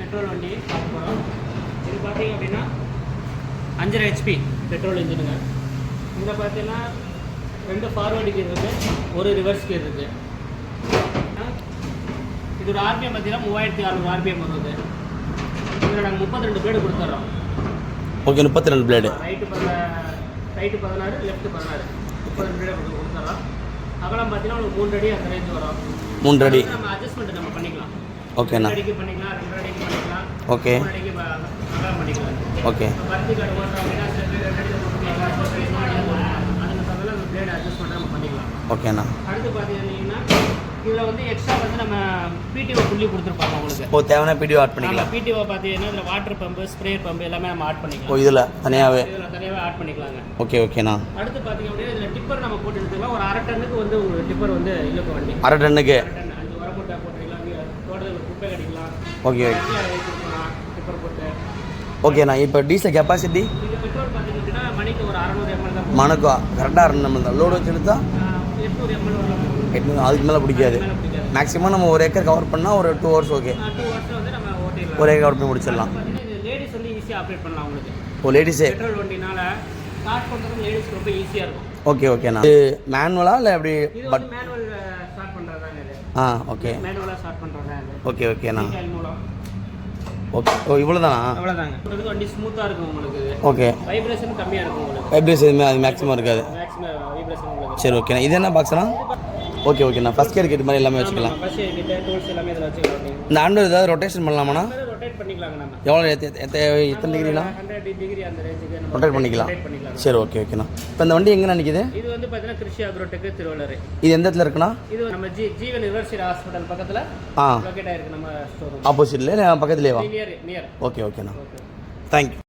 Petrol வண்டி பார்க்க போகிறோம். இது பார்த்தீங்க அப்படின்னா 5.5 HP பெட்ரோல் இன்ஜினுங்க. இதில் பார்த்தீங்கன்னா 2 ஃபார்வர்டு கீர் இருக்குது, ஒரு ரிவர்ஸ் கீர் இருக்குது. இதோட RPM பார்த்தீங்கன்னா 3600 RPM வருது. இதில் நாங்கள் 32 பிளேடு கொடுத்துட்றோம். Okay, 32 blade. Right 16, left 16, 32 blade கொடுத்துட்றோம். அகலம் பார்த்தீங்கன்னா உங்களுக்கு 3 அடி அந்த ரேஞ்ச் வரும். 3 அடி நம்ம அட்ஜஸ்ட்மெண்ட் நம்ம பண்ணிக்கலாம். ஓகேண்ணா. 2 அடிக்கு பண்ணிக்கலாம், 2 அடிக்கு பண்ணிக்கலாம், ஓகே 3 அடிக்கு அகலம் பண்ணிக்கலாம். ஓகே. பருத்தி கார்டு ஓட்டுறோம் அப்படின்னா ஸ்டெப் 2 அடியில் போட்டுக்கலாம், ஸ்டெப் 3 அடியில் போட்டுக்கலாம். அதுக்கு தகுந்த நம்ம பிளேட் அட்ஜஸ்ட்மெண்ட் நம்ம பண்ணிக்கலாம். ஓகேண்ணா. அடுத்து பார்த்தீங்கன்னா இதில் வந்து எக்ஸ்ட்ரா வந்து நம்ம பிடிஓ புள்ளி கொடுத்துருப்பாங்க உங்களுக்கு. ஓ, தேவையான பிடிஓ ஆட் பண்ணிக்கலாம். பிடிஓ பார்த்தீங்கன்னா இதில் வாட்டர் பம்பு, ஸ்ப்ரேயர் பம்பு எல்லாமே நம்ம ஆட் பண்ணிக்கலாம். ஓ, இதில் தனியாகவே ஆட் பண்ணிக்கலாங்க. ஓகே ஓகேண்ணா. அடுத்து பார்த்தீங்க அப்படின்னா இதில் டிப்பர் நம்ம போட்டு எடுத்துக்கலாம். ஒரு 1/2 டன்னுக்கு வந்து உங்களுக்கு டிப்பர் வந்து இழுக்க வண்டி. 1/2 டன்னுக்கு 5 வரமூட்டை போட்டுக்கலாம், தோட்டத்தில் குப்பை கட்டிக்கலாம். ஓகே டிப்பர் போட்டு. ஓகேண்ணா. இப்போ டீசல் கெப்பாசிட்டி இது பெட்ரோல் பார்த்தீங்க அப்படின்னா மணிக்கு ஒரு 600 ml தான். மணக்கா கரெக்டாக 2 ml தான். லோடு வச்சு எடுத்தா 800 ml வரலாம். 800, அதுக்கு மேலே பிடிக்காது. மேக்ஸிமம் நம்ம 1 ஏக்கர் கவர் பண்ணால் ஒரு 2 hours ஓகே. 2 ஹவர்ஸில் வந்து நம்ம ஓட்டிடலாம். 1 ஏக்கர் கவர் பண்ணி முடிச்சிடலாம். இது லேடிஸ் வந்து ஈஸியாக ஆப்ரேட் பண்ணலாம் உங்களுக்கு. ஓ, லேடிஸே. பெட்ரோல் வண்டினால ஸ்டார்ட் பண்ணுறது லேடிஸ்க்கு ரொம்ப ஈஸியாக இருக்கும். ஓகே ஓகேண்ணா. இது மேனுவலா இல்லை எப்படி? இது வந்து மேனுவல் ஸ்டார்ட் பண்ணுறதாங்க இது. ஓகே. மேனுவலாக ஸ்டார்ட் பண்ணுறதா இது. ஓகே ஓகேண்ணா. மூலம் ஓகே. ஓ, இவ்வளோ தானா? அவ்வளோதாங்க. இது வண்டி ஸ்மூத்தாக இருக்கும் உங்களுக்கு. ஓகே. வைப்ரேஷன் கம்மியாக இருக்கும் உங்களுக்கு. வைப்ரேஷன் எதுவுமே அது மேக்ஸிமம் இருக்காது. மேக்ஸிமம் வைப்ரேஷன் உங்களுக்கு. சரி ஓகேண்ணா. இது என்ன பாக்ஸ்ண்ணா? ஓகே ஓகேண்ணா. ஃபஸ்ட் இயர் கிட்ட மாதிரி எல்லாமே வச்சுக்கலாம். ஃபர்ஸ்ட் எய்ட் கிட்ட டூல்ஸ் எல்லாமே இதில் வச்சுக்கலாம். இந்த ஆண்டு ஏதாவது ரொட்டேஷன் பண்ணலாமாண்ணா? ரொட்டேட் பண்ணிக்கலாங்க நம்ம. எவ்வளோ எத்தனை டிகிரிலாம் 100 டிகிரி அந்த ரேஞ்சுக்கு நம்ம ரொட்டேட் பண்ணிக்கலாம். சரி ஓகே ஓகேண்ணா. இப்போ இந்த வண்டி எங்கே நிற்கிது? இது வந்து பார்த்தீங்கன்னா கிருஷி அக்ரோடெக் திருவள்ளூர். இது எந்த இடத்துல இருக்குண்ணா? இது நம்ம ஜீவன் யுனிவர்சிட்டி ஹாஸ்பிட்டல் பக்கத்தில் லொக்கேட் ஆயிருக்கு நம்ம ஸ்டோர். ஆப்போசிட்ல பக்கத்துலேயே வா. நியர். ஓகே ஓகேண்ணா. தேங்க்யூ.